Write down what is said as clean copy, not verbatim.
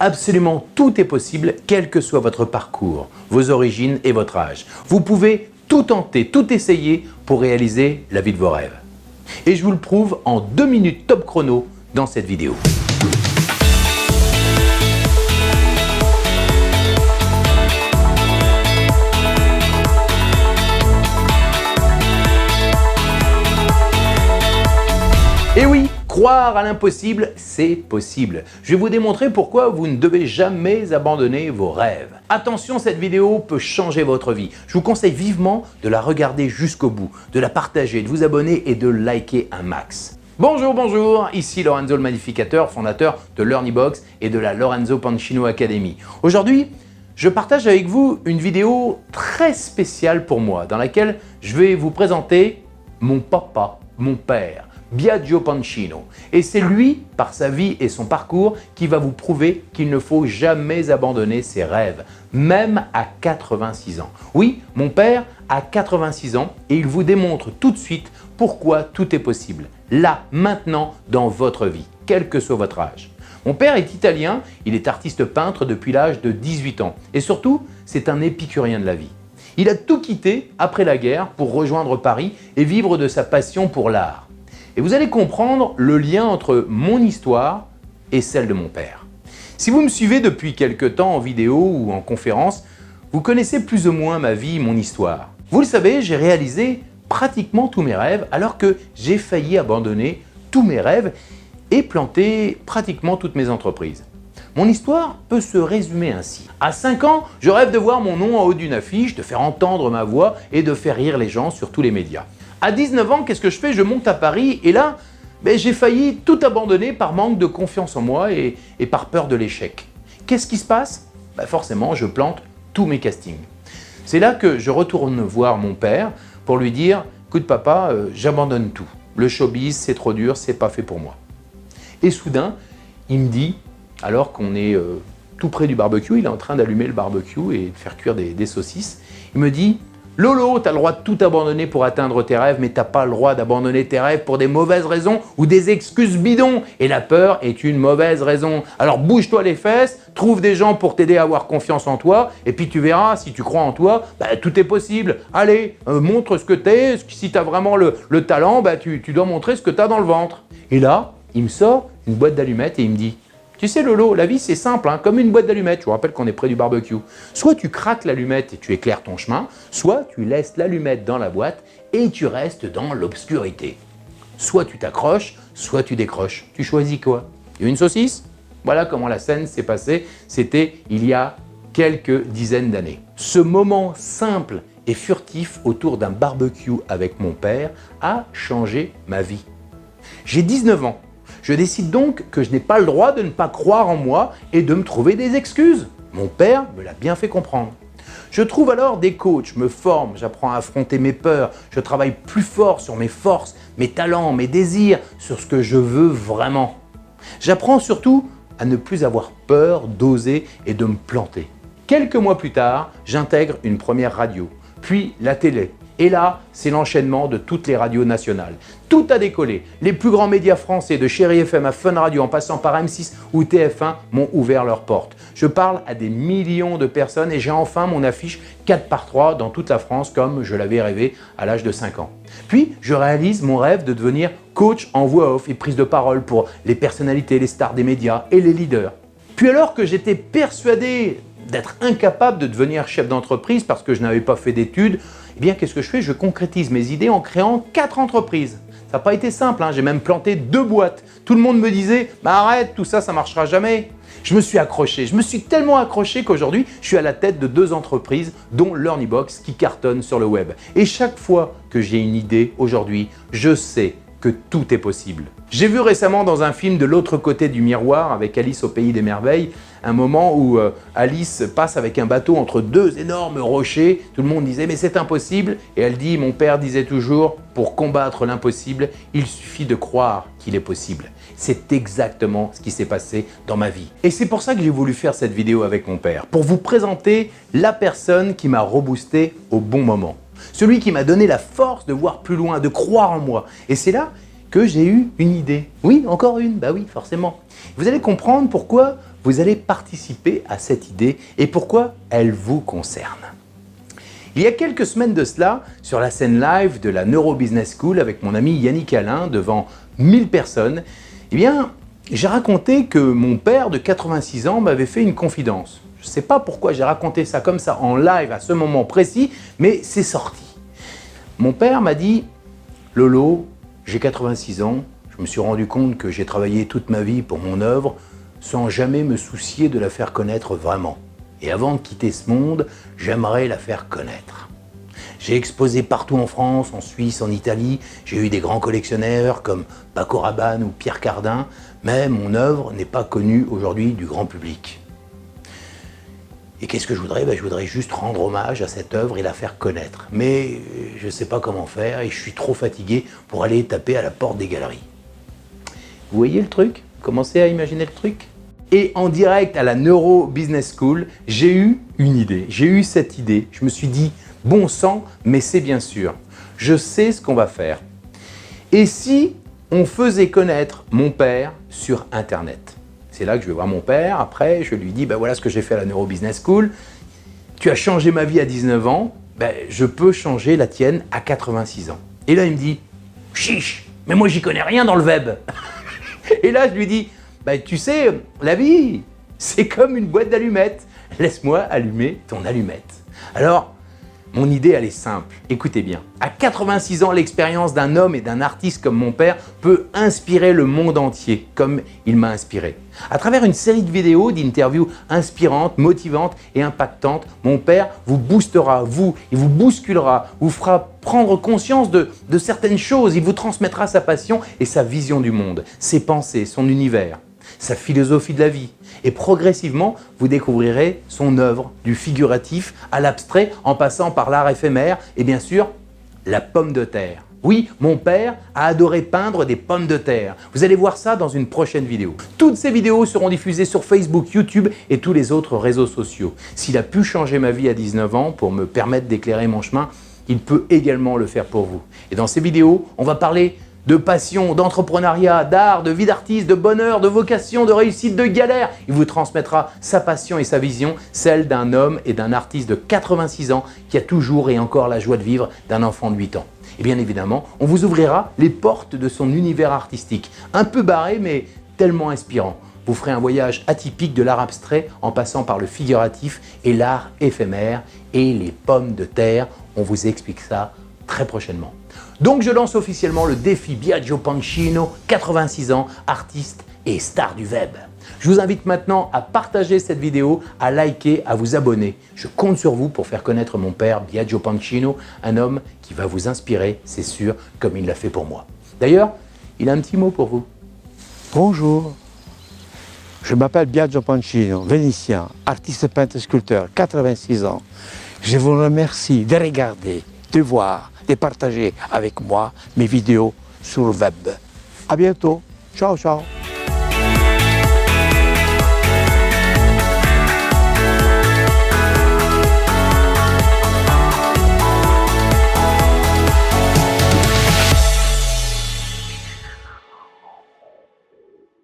Absolument tout est possible, quel que soit votre parcours, vos origines et votre âge. Vous pouvez tout tenter, tout essayer pour réaliser la vie de vos rêves. Et je vous le prouve en 2 minutes top chrono dans cette vidéo. Et oui, croire à l'impossible, c'est possible. Je vais vous démontrer pourquoi vous ne devez jamais abandonner vos rêves. Attention, cette vidéo peut changer votre vie. Je vous conseille vivement de la regarder jusqu'au bout, de la partager, de vous abonner et de liker un max. Bonjour, ici Lorenzo le Magnificateur, fondateur de LearnyBox et de la Lorenzo Pancino Academy. Aujourd'hui, je partage avec vous une vidéo très spéciale pour moi, dans laquelle je vais vous présenter mon papa, mon père, Biagio Pancino. Et c'est lui, par sa vie et son parcours, qui va vous prouver qu'il ne faut jamais abandonner ses rêves, même à 86 ans. Oui, mon père a 86 ans et il vous démontre tout de suite pourquoi tout est possible, là, maintenant, dans votre vie, quel que soit votre âge. Mon père est italien, il est artiste peintre depuis l'âge de 18 ans et surtout, c'est un épicurien de la vie. Il a tout quitté après la guerre pour rejoindre Paris et vivre de sa passion pour l'art. Et vous allez comprendre le lien entre mon histoire et celle de mon père. Si vous me suivez depuis quelque temps en vidéo ou en conférence, vous connaissez plus ou moins ma vie, mon histoire. Vous le savez, j'ai réalisé pratiquement tous mes rêves alors que j'ai failli abandonner tous mes rêves et planter pratiquement toutes mes entreprises. Mon histoire peut se résumer ainsi. À 5 ans, je rêve de voir mon nom en haut d'une affiche, de faire entendre ma voix et de faire rire les gens sur tous les médias. À 19 ans, qu'est-ce que je fais? Je monte à Paris et là, j'ai failli tout abandonner par manque de confiance en moi et par peur de l'échec. Qu'est-ce qui se passe? Forcément, je plante tous mes castings. C'est là que je retourne voir mon père pour lui dire « Écoute papa, j'abandonne tout. Le showbiz, c'est trop dur, c'est pas fait pour moi. » Et soudain, il me dit, alors qu'on est tout près du barbecue, il est en train d'allumer le barbecue et de faire cuire des saucisses, il me dit « Lolo, tu as le droit de tout abandonner pour atteindre tes rêves, mais tu n'as pas le droit d'abandonner tes rêves pour des mauvaises raisons ou des excuses bidons. Et la peur est une mauvaise raison. Alors bouge-toi les fesses, trouve des gens pour t'aider à avoir confiance en toi, et puis tu verras, si tu crois en toi, tout est possible. Allez, montre ce que tu es, si tu as vraiment le talent, tu dois montrer ce que tu as dans le ventre. » Et là, il me sort une boîte d'allumettes et il me dit « Tu sais Lolo, la vie c'est simple, comme une boîte d'allumettes. » Je vous rappelle qu'on est près du barbecue. Soit tu craques l'allumette et tu éclaires ton chemin, soit tu laisses l'allumette dans la boîte et tu restes dans l'obscurité. Soit tu t'accroches, soit tu décroches. Tu choisis quoi? Une saucisse? Voilà comment la scène s'est passée. C'était il y a quelques dizaines d'années. Ce moment simple et furtif autour d'un barbecue avec mon père a changé ma vie. J'ai 19 ans. Je décide donc que je n'ai pas le droit de ne pas croire en moi et de me trouver des excuses. Mon père me l'a bien fait comprendre. Je trouve alors des coachs, je me forme, j'apprends à affronter mes peurs, je travaille plus fort sur mes forces, mes talents, mes désirs, sur ce que je veux vraiment. J'apprends surtout à ne plus avoir peur d'oser et de me planter. Quelques mois plus tard, j'intègre une première radio, puis la télé. Et là, c'est l'enchaînement de toutes les radios nationales. Tout a décollé. Les plus grands médias français, de Chéri FM à Fun Radio, en passant par M6 ou TF1, m'ont ouvert leurs portes. Je parle à des millions de personnes et j'ai enfin mon affiche 4x3 dans toute la France comme je l'avais rêvé à l'âge de 5 ans. Puis, je réalise mon rêve de devenir coach en voix off et prise de parole pour les personnalités, les stars des médias et les leaders. Puis alors que j'étais persuadé d'être incapable de devenir chef d'entreprise parce que je n'avais pas fait d'études, eh bien, qu'est-ce que je fais? Je concrétise mes idées en créant 4 entreprises. Ça n'a pas été simple, j'ai même planté 2 boîtes. Tout le monde me disait « arrête, tout ça, ça ne marchera jamais ». Je me suis accroché, je me suis tellement accroché qu'aujourd'hui, je suis à la tête de 2 entreprises, dont LearnyBox, qui cartonnent sur le web. Et chaque fois que j'ai une idée aujourd'hui, je sais que tout est possible. J'ai vu récemment dans un film de l'autre côté du miroir avec Alice au pays des merveilles, un moment où Alice passe avec un bateau entre 2 énormes rochers. Tout le monde disait mais c'est impossible et elle dit mon père disait toujours pour combattre l'impossible, il suffit de croire qu'il est possible. C'est exactement ce qui s'est passé dans ma vie. Et c'est pour ça que j'ai voulu faire cette vidéo avec mon père, pour vous présenter la personne qui m'a reboosté au bon moment. Celui qui m'a donné la force de voir plus loin, de croire en moi. Et c'est là que j'ai eu une idée. Oui, encore une, bah oui, forcément. Vous allez comprendre pourquoi vous allez participer à cette idée et pourquoi elle vous concerne. Il y a quelques semaines de cela, sur la scène live de la Neuro Business School avec mon ami Yannick Alain devant 1000 personnes, eh bien, j'ai raconté que mon père de 86 ans m'avait fait une confidence. Je ne sais pas pourquoi j'ai raconté ça comme ça en live à ce moment précis, mais c'est sorti. Mon père m'a dit « Lolo, j'ai 86 ans, je me suis rendu compte que j'ai travaillé toute ma vie pour mon œuvre sans jamais me soucier de la faire connaître vraiment. Et avant de quitter ce monde, j'aimerais la faire connaître. J'ai exposé partout en France, en Suisse, en Italie. J'ai eu des grands collectionneurs comme Paco Rabanne ou Pierre Cardin, mais mon œuvre n'est pas connue aujourd'hui du grand public. Et qu'est-ce que je voudrais ? Je voudrais juste rendre hommage à cette œuvre et la faire connaître. Mais je ne sais pas comment faire et je suis trop fatigué pour aller taper à la porte des galeries. » Vous voyez le truc ? Commencez à imaginer le truc ? Et en direct à la Neuro Business School, j'ai eu une idée, j'ai eu cette idée. Je me suis dit, bon sang, mais c'est bien sûr, je sais ce qu'on va faire. Et si on faisait connaître mon père sur Internet ? C'est là que je vais voir mon père, après je lui dis, voilà ce que j'ai fait à la Neuro Business School. Tu as changé ma vie à 19 ans, je peux changer la tienne à 86 ans. Et là il me dit, chiche, mais moi j'y connais rien dans le web. Et là je lui dis, tu sais, la vie, c'est comme une boîte d'allumettes. Laisse-moi allumer ton allumette. Alors, mon idée, elle est simple. Écoutez bien. À 86 ans, l'expérience d'un homme et d'un artiste comme mon père peut inspirer le monde entier, comme il m'a inspiré. À travers une série de vidéos, d'interviews inspirantes, motivantes et impactantes, mon père vous boostera, il vous bousculera, vous fera prendre conscience de certaines choses, il vous transmettra sa passion et sa vision du monde, ses pensées, son univers, sa philosophie de la vie. Et progressivement, vous découvrirez son œuvre, du figuratif à l'abstrait, en passant par l'art éphémère et bien sûr, la pomme de terre. Oui, mon père a adoré peindre des pommes de terre. Vous allez voir ça dans une prochaine vidéo. Toutes ces vidéos seront diffusées sur Facebook, YouTube et tous les autres réseaux sociaux. S'il a pu changer ma vie à 19 ans pour me permettre d'éclairer mon chemin, il peut également le faire pour vous. Et dans ces vidéos, on va parler de passion, d'entrepreneuriat, d'art, de vie d'artiste, de bonheur, de vocation, de réussite, de galère. Il vous transmettra sa passion et sa vision, celle d'un homme et d'un artiste de 86 ans qui a toujours et encore la joie de vivre d'un enfant de 8 ans. Et bien évidemment, on vous ouvrira les portes de son univers artistique, un peu barré mais tellement inspirant. Vous ferez un voyage atypique de l'art abstrait en passant par le figuratif et l'art éphémère et les pommes de terre. On vous explique ça très prochainement. Donc je lance officiellement le défi Biagio Pancino, 86 ans, artiste et star du web. Je vous invite maintenant à partager cette vidéo, à liker, à vous abonner. Je compte sur vous pour faire connaître mon père Biagio Pancino, un homme qui va vous inspirer, c'est sûr, comme il l'a fait pour moi. D'ailleurs, il a un petit mot pour vous. Bonjour, je m'appelle Biagio Pancino, vénitien, artiste peintre sculpteur, 86 ans. Je vous remercie de regarder, de voir, de partager avec moi mes vidéos sur le web. À bientôt. Ciao, ciao.